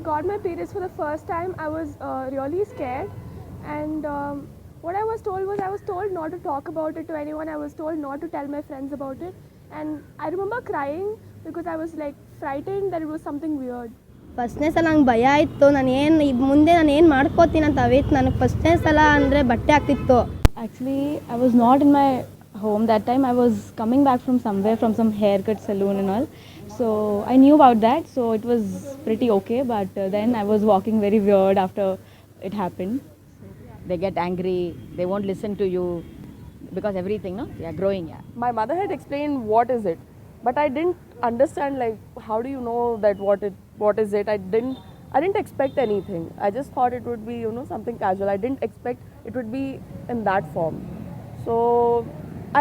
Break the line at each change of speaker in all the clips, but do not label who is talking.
got my periods for the first time, I was really scared. And what I was told not to talk about it to anyone. I was told not to tell my friends about it. And I remember crying because I was like frightened that it was something weird.
ಫಸ್ಟ್ನೇ ಸಲ ನಂಗೆ ಭಯ ಆಯಿತು. ಮುಂದೆ ನಾನು ಏನು ಮಾಡ್ಕೋತೀನಿ ಅಂತ ಅವಿತ್ತು. ನನಗೆ ಫಸ್ಟ್ನೇ ಸಲ ಅಂದರೆ ಬಟ್ಟೆ ಆಗ್ತಿತ್ತು.
Actually, I was not in my home that time. I was coming back from somewhere, from some haircut salon and all. So I knew about that. So it was pretty okay. But then I was walking very weird after it happened.
They get angry. They won't listen to you because everything, no? They are growing. Yeah.
My mother had explained what is it, but I didn't understand, like, how do you know that what is it. I didn't expect anything. I just thought it would be, something casual. I didn't expect it would be in that form. So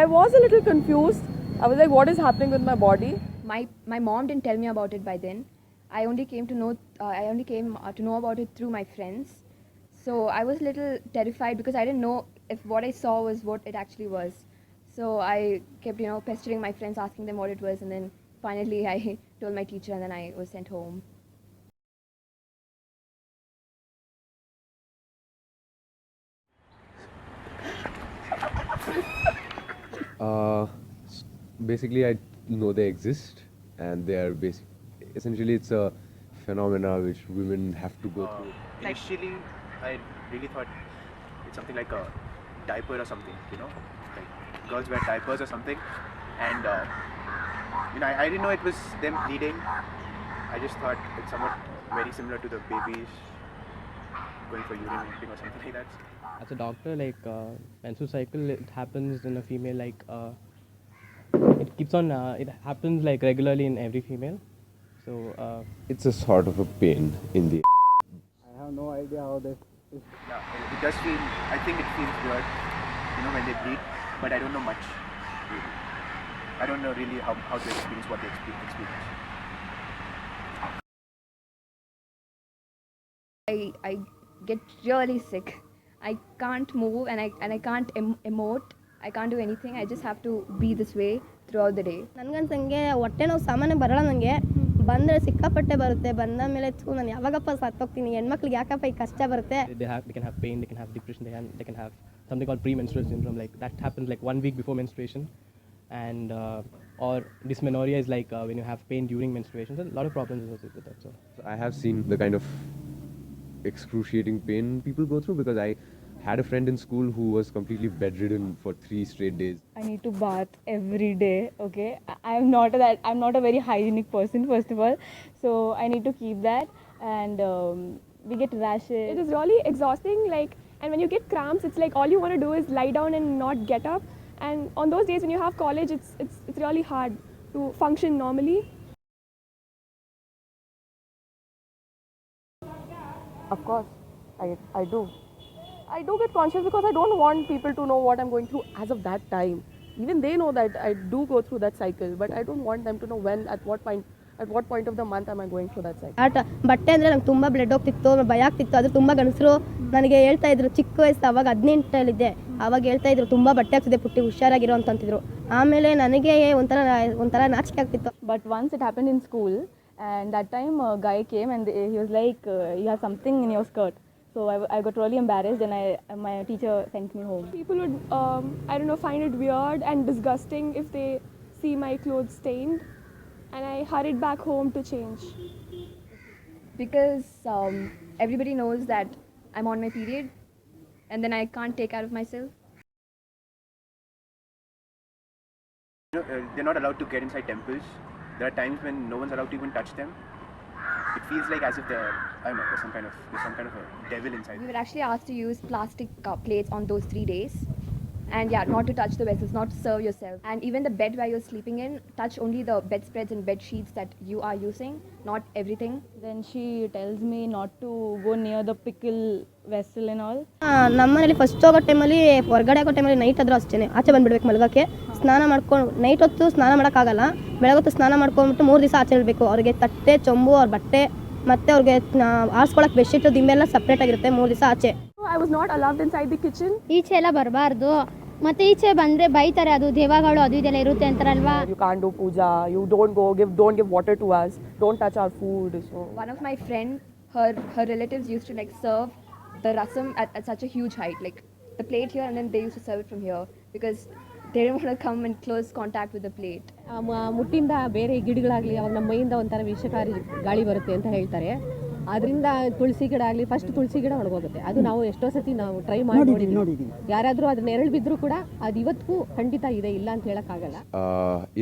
I was a little confused. I was like, what is happening with my body?
My mom didn't tell me about it by then. I only came to know about it through my friends. So I was a little terrified because I didn't know if what I saw was what it actually was. So I kept, pestering my friends, asking them what it was, and then finally I told my teacher, and then I was sent home.
Basically, I know they exist, and they are essentially it's a phenomena which women have to go through.
Initially, I really thought it's something like a diaper or something, like girls wear diapers or something, and I didn't know it was them bleeding. I just thought it's somewhat very similar to the babies going for urinating or something like that.
As a doctor, like menstrual cycle, it happens in a female, like it keeps on, it happens like regularly in every female. So
It's a sort of a pain in the.
I have no idea how this is.
Yeah, it does feel. I think it feels weird, when they bleed, but I don't know much. Really. I don't know really how to experience what they experience.
I get really sick. I can't move, and I can't emote. I can't do anything. I just have to be this way throughout the day.
ನನಗನ್ಸಂಗೆ ಹೊಟ್ಟೆ ನೋವು ಸಾಮಾನ್ಯ ಬರೋಲ್ಲ. ನನಗೆ ಬಂದರೆ ಸಿಕ್ಕಾಪಟ್ಟೆ ಬರುತ್ತೆ. ಬಂದ ಮೇಲೆ ನಾನು ಯಾವಾಗಪ್ಪ ಸತ್ತೋಗ್ತೀನಿ, ಹೆಣ್ಮಕ್ಳಿಗೆ ಯಾಕಪ್ಪ ಈ ಕಷ್ಟ ಬರುತ್ತೆ.
They can have pain, they can have depression, they can have something called premenstrual syndrome, like that happens like 1 week before menstruation. And or dysmenorrhea is like when you have pain during menstruation. So a lot of problems associated with that. So
I have seen the kind of excruciating pain people go through, because I had a friend in school who was completely bedridden for 3 straight days.
I need to bath every day. Okay, I'm not a very hygienic person, first of all. So I need to keep that, and we get rashes.
It is really exhausting. And when you get cramps, it's like all you want to do is lie down and not get up. And on those days when you have college, it's really hard to function normally.
Of course, I do. I do get conscious because I don't want people to know what I'm going through as of that time. Even they know that I do go through that cycle, but I don't want them to know at what point of the month am I going through that cycle.
ಬಟ್ಟೆ ಅಂದರೆ ನಂಗೆ ತುಂಬ blood ಹೋಗ್ತಿತ್ತು, ಭಯ ಆಗ್ತಿತ್ತು. ಅದು ತುಂಬ ಗಂಡಸರು ನನಗೆ ಹೇಳ್ತಾ ಇದ್ರು. ಚಿಕ್ಕ ವಯಸ್ಸು ಅವಾಗ 18 ಆವಾಗ ಹೇಳ್ತಾ ಇದ್ರು ತುಂಬ ಬಟ್ಟೆ ಆಗ್ತಿದೆ ಪುಟ್ಟಿ, ಹುಷಾರಾಗಿರೋ ಅಂತಂತಿದ್ರು. ಆಮೇಲೆ ನನಗೆ ಒಂಥರ ನಾಚಿಕೆ ಆಗ್ತಿತ್ತು.
But once it happened in school, and that time a guy came and he was like, you have something in your skirt. So I got really embarrassed, and my teacher sent me home.
People would, find it weird and disgusting if they see my clothes stained, and I hurried back home to change.
Because everybody knows that I'm on my period, and then I can't take care of myself.
They're not allowed to get inside temples. There are times when no one's allowed to even touch them. It feels like as if there's some kind of a devil inside.
We were actually asked to use plastic plates on those 3 days, and not to touch the vessels, not to serve yourself, and even the bed where you're sleeping in, touch only the bedspreads and bed sheets that you are using, not everything.
Then she tells me not to go near the pickle vessel and all.
ನಮ್ಮನೇಲಿ first ಹೋಗೋ ಟೈಮಲ್ಲಿ, ಹೊರಗಡೆ ಆಗೋ ಟೈಮಲ್ಲಿ night ಆದರೂ ಅಷ್ಟೇ ಆಚೆ ಬಂದುಬಿಡ್ಬೇಕು ಮಲಗೋಕ್ಕೆ. ಸ್ನಾನ ಮಾಡ್ಕೊಂಡು ನೈಟ್ ಹೊತ್ತು ಸ್ನಾನ ಮಾಡೋಕ್ಕಾಗಲ್ಲ. ಬೆಳಗೊತ್ತು ಸ್ನಾನ ಮಾಡ್ಕೊಂಡ್ಬಿಟ್ಟು 3 ದಿವಸ ಆಚೆ ಇರಬೇಕು. ಅವ್ರಿಗೆ ತಟ್ಟೆ, ಚೊಂಬು, ಅವ್ರ ಬಟ್ಟೆ, ಮತ್ತು ಅವ್ರಿಗೆ ಆರಿಸ್ಕೊಳಕ್ಕೆ ಬೆಡ್ಶೀಟು, ದಿಂಬೆಲ್ಲ ಸಪ್ರೇಟ್ ಆಗಿರುತ್ತೆ. 3 ದಿವಸ ಆಚೆ.
I was not allowed inside the kitchen.
ಈಚೆ ಎಲ್ಲ ಬರಬಾರ್ದು. ಮತ್ತೆ ಈಚೆ ಬಂದರೆ ಬೈತಾರೆ, ಅದು ದೇವಗಳು ಅದು ಇದೆಲ್ಲ ಇರುತ್ತೆ ಅಂತಾರಲ್ವಾ.
You can't do puja, you don't give water to us, don't touch our food. So
One of my friend, her relatives used to like serve the rasam at such a huge height, like the plate here, and then they used to serve it from here because they didn't want to come in close contact with the plate.
ಮುಟ್ಟಿಂದ ಬೇರೆ ಗಿಡಗಳಾಗಲಿ ಅವಾಗ ನಮ್ಮ ಮೈಯಿಂದ ಒಂಥರ ವಿಷಕಾರಿ ಗಾಳಿ ಬರುತ್ತೆ ಅಂತ ಹೇಳ್ತಾರೆ. ಅದರಿಂದ ತುಳಸಿ ಗಿಡ ಆಗಲಿ, ಫಸ್ಟ್ ತುಳಸಿ ಗಿಡ ಒಣಗೋಗುತ್ತೆ. ಅದು ನಾವು ಎಷ್ಟೋ ಸತಿ ನಾವು ಟ್ರೈ ಮಾಡಿ ನೋಡಿದ್ದೀವಿ. ಯಾರಾದರೂ ಅದನ್ನ ನೆರಳು ಬಿದ್ದರೂ ಕೂಡ ಅದು ಇವತ್ತಿಗೂ ಖಂಡಿತ ಇದೆ, ಇಲ್ಲ ಅಂತ ಹೇಳೋಕ್ಕಾಗಲ್ಲ.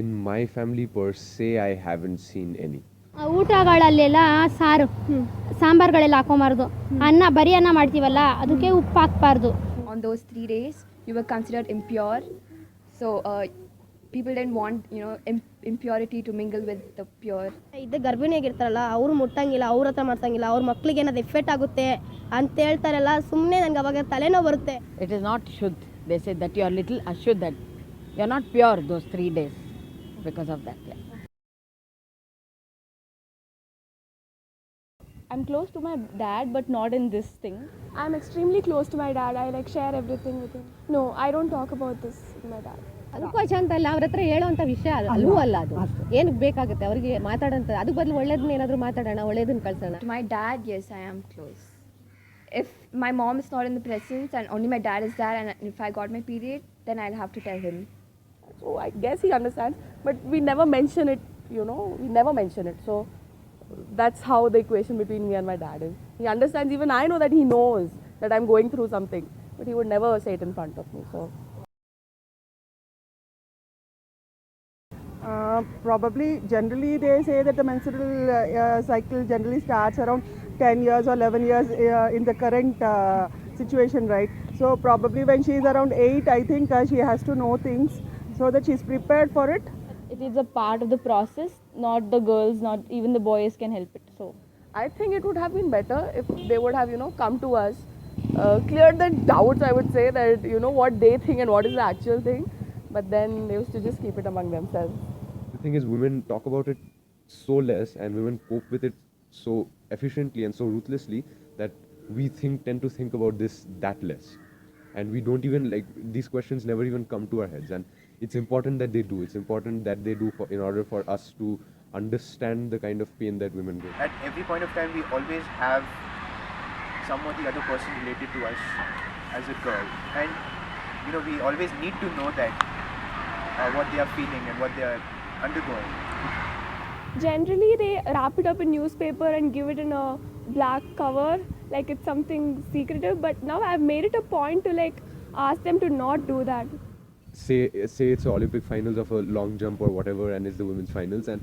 In my family per se, I haven't seen any.
ಊಟಗಳಲ್ಲೆಲ್ಲ ಸಾರು ಸಾಂಬಾರುಗಳೆಲ್ಲ ಹಾಕೊಂಬಾರ್ದು. ಬರೀ ಅನ್ನ ಮಾಡ್ತೀವಲ್ಲ, ಅದಕ್ಕೆ ಉಪ್ಪು ಹಾಕ್ಬಾರ್ದು.
On those 3 days you were considered impure, so people didn't want, impurity to mingle with the pure.
ಇದು ಗರ್ಭಿಣಿಯಾಗಿರ್ತಾರಲ್ಲ, ಅವರು ಮುಟ್ಟಂಗಿಲ್ಲ, ಅವ್ರ ಹತ್ರ ಮಾಡ್ಸಂಗಿಲ್ಲ, ಅವ್ರ ಮಕ್ಳಿಗೆ ಏನಾದ್ರು ಎಫೆಕ್ಟ್ ಆಗುತ್ತೆ ಅಂತ ಹೇಳ್ತಾರಲ್ಲ. ಸುಮ್ಮನೆ ನನಗೆ ಅವಾಗ ತಲೆನೋವು ಬರುತ್ತೆ.
It is not shuddh. They say that you are little ashuddh, that you are not pure those 3 days because of that. Yeah.
I'm close to my dad, but not in this thing.
I'm extremely close to my dad. I like share everything with him. No, I don't talk about this with my dad.
ಅದಕ್ಕೂ ಅಂತ ಅಲ್ಲ, ಅವ್ರ ಹತ್ರ ಹೇಳೋವಂಥ ವಿಷಯ ಅಲ್ಲೂ ಅಲ್ಲ. ಅದು ಏನಕ್ಕೆ ಬೇಕಾಗುತ್ತೆ ಅವರಿಗೆ ಮಾತಾಡೋಂಥ? ಅದಕ್ಕೆ ಬದಲು ಒಳ್ಳೇದನ್ನ ಏನಾದರೂ ಮಾತಾಡೋಣ, ಒಳ್ಳೇದನ್ನ ಕಳ್ಸೋಣ.
To my dad, yes, I am close. If my mom is not in the presence and only my dad is there, and if I got my period, then I'll have to tell him.
So I guess he understands, but we never mention it, we never mention it. So that's how the equation between me and my dad is. He understands, even I know that he knows that I'm going through something, but he would never say it in front of me. So
probably generally they say that the menstrual cycle generally starts around 10 years or 11 years in the current situation, right? So probably when she is around 8, I think she has to know things so that she's prepared for it.
It is a part of the process, not the girls, not even the boys can help it. So
I think it would have been better if they would have, come to us, cleared the doubts, I would say, that, what they think and what is the actual thing. But then they used to just keep it among themselves.
The thing is, women talk about it so less, and women cope with it so efficiently and so ruthlessly that we tend to think about this that less. And we don't even, these questions never even come to our heads. And it's important that they do. It's important that they do in order for us to understand the kind of pain that women go.
At every point of time, we always have some or the other person related to us as a girl. And, we always need to know that what they are feeling and what they are undergoing.
Generally, they wrap it up in newspaper and give it in a black cover, like it's something secretive. But now I've made it a point to ask them to not do that.
Say it's the Olympic finals of a long jump or whatever, and it's the women's finals, and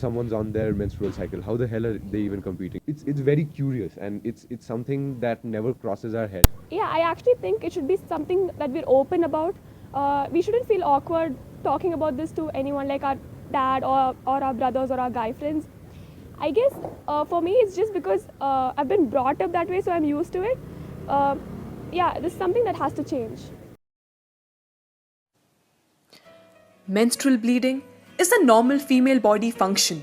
someone's on their menstrual cycle. How the hell are they even competing? It's very curious, and it's something that never crosses our head.
Yeah, I actually think it should be something that we're open about. We shouldn't feel awkward talking about this to anyone, like our dad or our brothers or our guy friends. I guess for me it's just because I've been brought up that way, so I'm used to it. This is something that has to change.
Menstrual bleeding is a normal female body function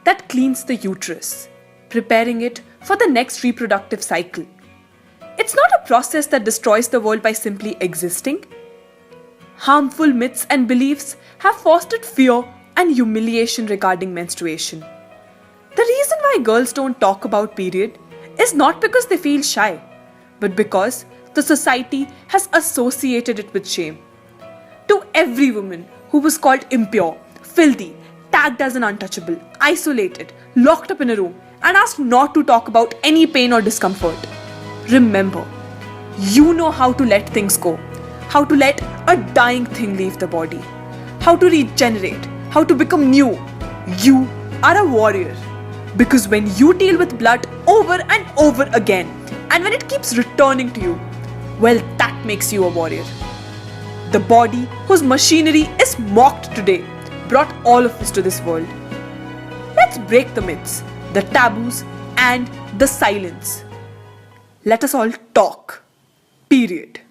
that cleans the uterus, preparing it for the next reproductive cycle. It's not a process that destroys the world by simply existing. Harmful myths and beliefs have fostered fear and humiliation regarding menstruation. The reason why girls don't talk about period is not because they feel shy, but because the society has associated it with shame. To every woman who was called impure, filthy, tagged as an untouchable, isolated, locked up in a room, and asked not to talk about any pain or discomfort, remember, you know how to let things go, how to let a dying thing leave the body, how to regenerate, how to become new. You are a warrior. Because when you deal with blood over and over again, and when it keeps returning to you, well, that makes you a warrior. The body whose machinery is mocked today brought all of us to this world. Let's break the myths, the taboos, and the silence. Let us all talk. Period.